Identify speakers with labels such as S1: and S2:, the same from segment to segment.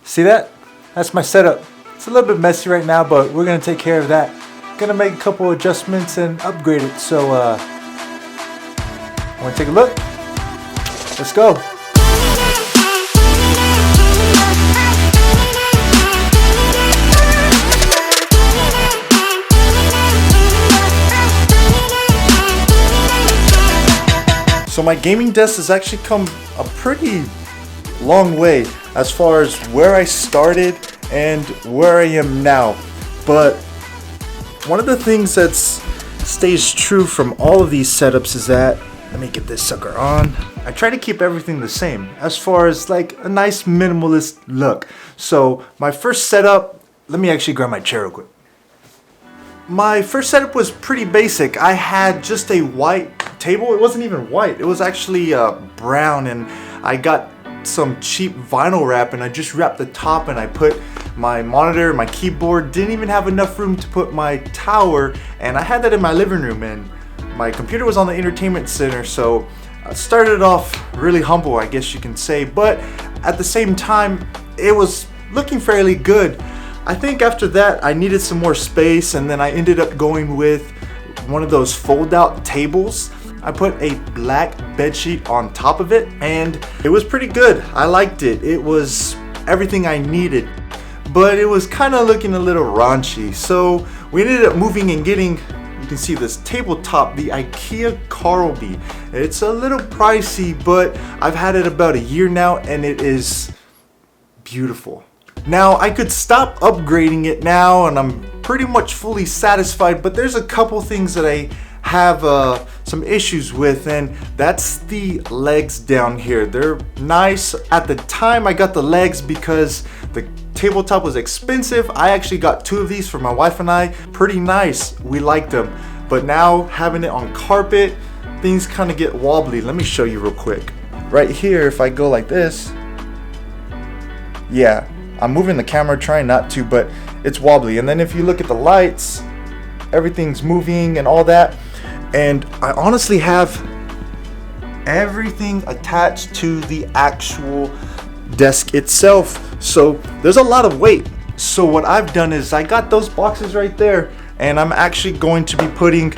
S1: See that? That's my setup. It's a little bit messy right now, but we're gonna take care of that. Gonna make a couple adjustments and upgrade it. So wanna take a look? Let's go. So my gaming desk has actually come a pretty long way as far as where I started and where I am now. But one of the things that stays true from all of these setups is that, let me get this sucker on, I try to keep everything the same as far as like a nice minimalist look. So my first setup, let me actually grab my chair real quick. My first setup was pretty basic. I had just a white table. It wasn't even white. It was actually brown, and I got some cheap vinyl wrap and I just wrapped the top and I put my monitor, my keyboard. Didn't even have enough room to put my tower, and I had that in my living room, and my computer was on the entertainment center. So I started off really humble, I guess you can say, but at the same time it was looking fairly good. I think after that I needed some more space, and then I ended up going with one of those fold out tables. I put a black bedsheet on top of it and it was pretty good. I liked it. It was everything I needed, but it was kind of looking a little raunchy. So we ended up moving and getting, you can see this tabletop, the Ikea Carlby. It's a little pricey, but I've had it about a year now and it is beautiful. Now I could stop upgrading it now and I'm pretty much fully satisfied, but there's a couple things that I have some issues with, and that's the legs down here. They're nice. At the time I got the legs because the tabletop was expensive. I actually got two of these for my wife and I. Pretty nice. We liked them. But now having it on carpet, things kind of get wobbly. Let me show you real quick. Right here, if I go like this, yeah, I'm moving the camera, trying not to, but it's wobbly. And then if you look at the lights, everything's moving and all that. And I honestly have everything attached to the actual desk itself. So there's a lot of weight. So what I've done is I got those boxes right there, and I'm actually going to be putting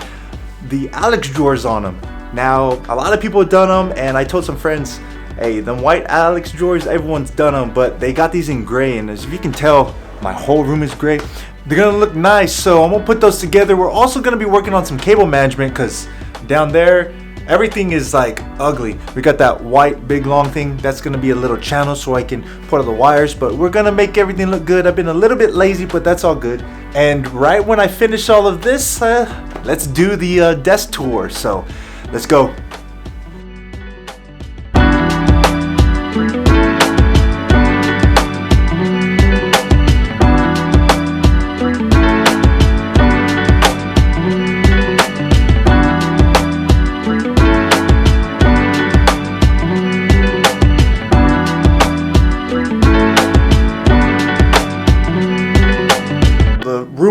S1: the Alex drawers on them. Now, a lot of people have done them, and I told some friends, hey, them white Alex drawers, everyone's done them, but they got these in gray, and as you can tell, my whole room is gray. They're gonna look nice, so I'm gonna put those together. We're also gonna be working on some cable management because down there, everything is like ugly. We got that white big long thing. That's gonna be a little channel so I can put all the wires, but we're gonna make everything look good. I've been a little bit lazy, but that's all good. And right when I finish all of this, let's do the desk tour. So let's go.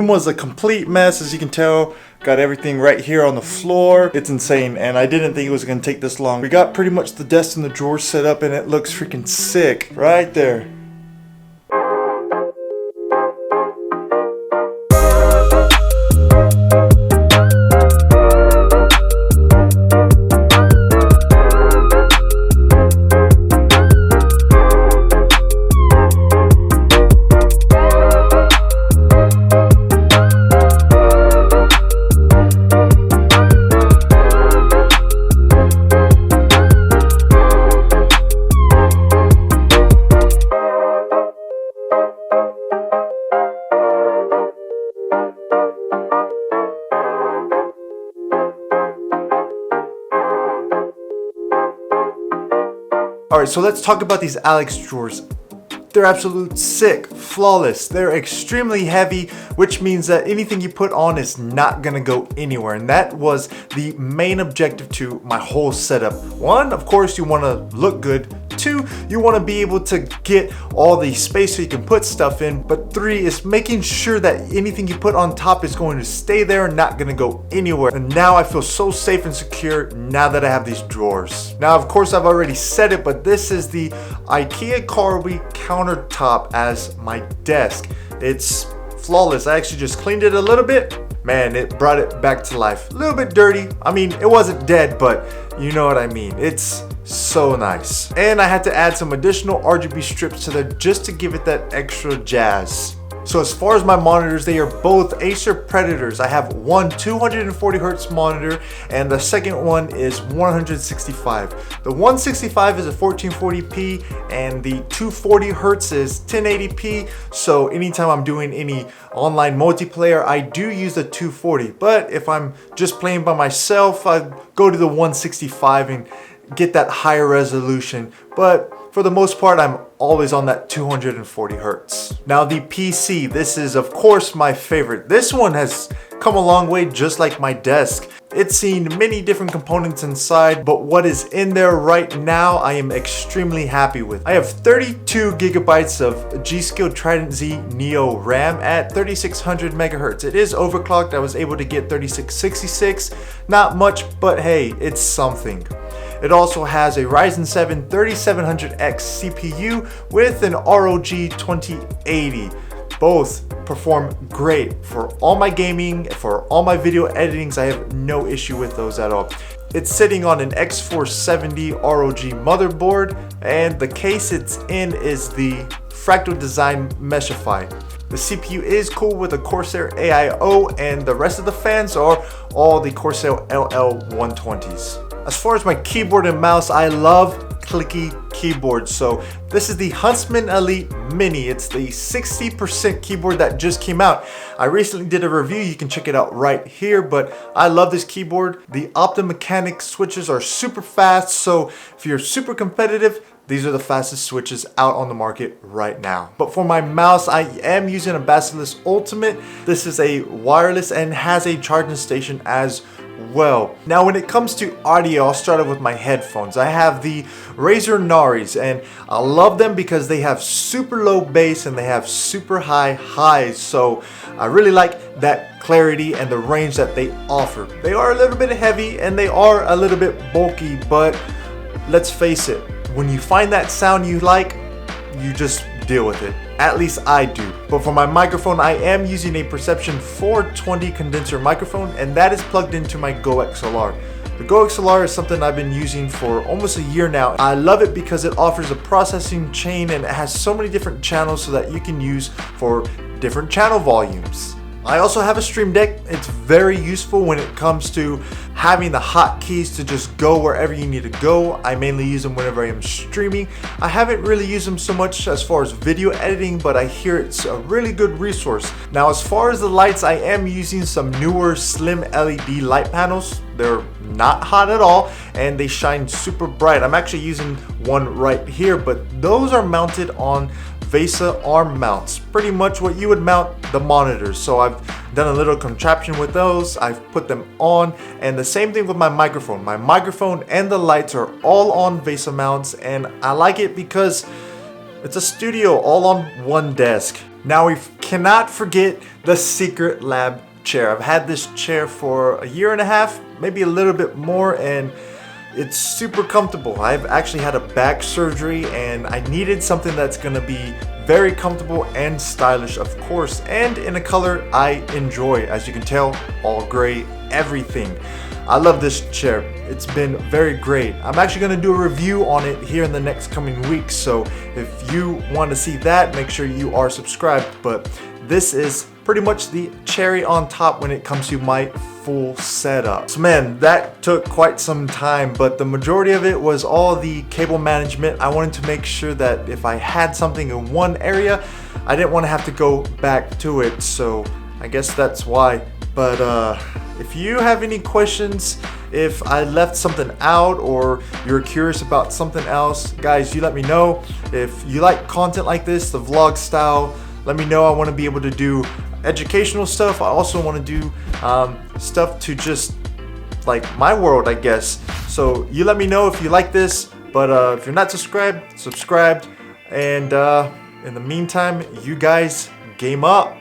S1: Was a complete mess, as you can tell. Got everything right here on the floor. It's insane, and I didn't think it was gonna take this long. We got pretty much the desk and the drawers set up, and it looks freaking sick right there. Alright, so let's talk about these Alex drawers. They're absolute sick, flawless. They're extremely heavy, which means that anything you put on is not gonna go anywhere. And that was the main objective to my whole setup. One, of course, you wanna look good. 2, you want to be able to get all the space so you can put stuff in, but 3 is making sure that anything you put on top is going to stay there and not going to go anywhere. And now I feel so safe and secure now that I have these drawers. Now, of course, I've already said it, but this is the Ikea Carby countertop as my desk. It's flawless. I actually just cleaned it a little bit. Man, it brought it back to life. A little bit dirty. I mean, it wasn't dead, but you know what I mean. It's so nice. And I had to add some additional RGB strips to there just to give it that extra jazz. So as far as my monitors, they are both Acer Predators. I have one 240 Hz monitor and the second one is 165. The 165 is a 1440p and the 240 Hz is 1080p. So anytime I'm doing any online multiplayer, I do use the 240. But if I'm just playing by myself, I go to the 165 and get that higher resolution. But for the most part, I'm always on that 240 Hz. Now the PC, this is of course my favorite. This one has come a long way, just like my desk. It's seen many different components inside, but what is in there right now, I am extremely happy with. I have 32 gigabytes of G-Skill Trident Z Neo RAM at 3600 megahertz. It is overclocked. I was able to get 3666. Not much, but hey, it's something. It also has a Ryzen 7 3700X CPU with an ROG 2080. Both perform great for all my gaming, for all my video editings. I have no issue with those at all. It's sitting on an X470 ROG motherboard, and the case it's in is the Fractal Design Meshify. The CPU is cool with a Corsair AIO, and the rest of the fans are all the Corsair LL120s. As far as my keyboard and mouse, I love clicky keyboards. So this is the Huntsman Elite Mini. It's the 60% keyboard that just came out. I recently did a review. You can check it out right here, but I love this keyboard. The Optomechanics switches are super fast. So if you're super competitive, these are the fastest switches out on the market right now. But for my mouse, I am using a Basilisk Ultimate. This is a wireless and has a charging station as well. Now when it comes to audio, I'll start off with my headphones. I have the Razer Naris, and I love them because they have super low bass and they have super high highs. So I really like that clarity and the range that they offer. They are a little bit heavy and they are a little bit bulky, but let's face it, when you find that sound you like, you just deal with it. At least I do. But for my microphone, I am using a Perception 420 condenser microphone, and that is plugged into my Go XLR. The Go XLR is something I've been using for almost a year now. I love it because it offers a processing chain and it has so many different channels so that you can use for different channel volumes. I also have a Stream Deck. It's very useful when it comes to having the hotkeys to just go wherever you need to go. I mainly use them whenever I am streaming. I haven't really used them so much as far as video editing, but I hear it's a really good resource. Now, as far as the lights, I am using some newer slim LED light panels. They're not hot at all and they shine super bright. I'm actually using one right here, but those are mounted on VESA arm mounts, pretty much what you would mount the monitors. So I've done a little contraption with those. I've put them on, and the same thing with my microphone. My microphone and the lights are all on VESA mounts, and I like it because it's a studio all on one desk. Now we cannot forget the Secret Lab chair. I've had this chair for a year and a half, maybe a little bit more, and it's super comfortable. I've actually had a back surgery and I needed something that's gonna be very comfortable and stylish, of course, and in a color I enjoy. As you can tell, all gray, everything. I love this chair. It's been very great. I'm actually gonna do a review on it here in the next coming weeks, so if you want to see that, make sure you are subscribed. But this is pretty much the cherry on top when it comes to my full setup. So man, that took quite some time, but the majority of it was all the cable management. I wanted to make sure that if I had something in one area, I didn't want to have to go back to it, so I guess that's why. But if you have any questions, if I left something out or you're curious about something else, guys, you let me know. If you like content like this, the vlog style, let me know. I want to be able to do educational stuff. I also want to do stuff to just like my world, I guess. So you let me know if you like this. But if you're not subscribed. And in the meantime, you guys game up.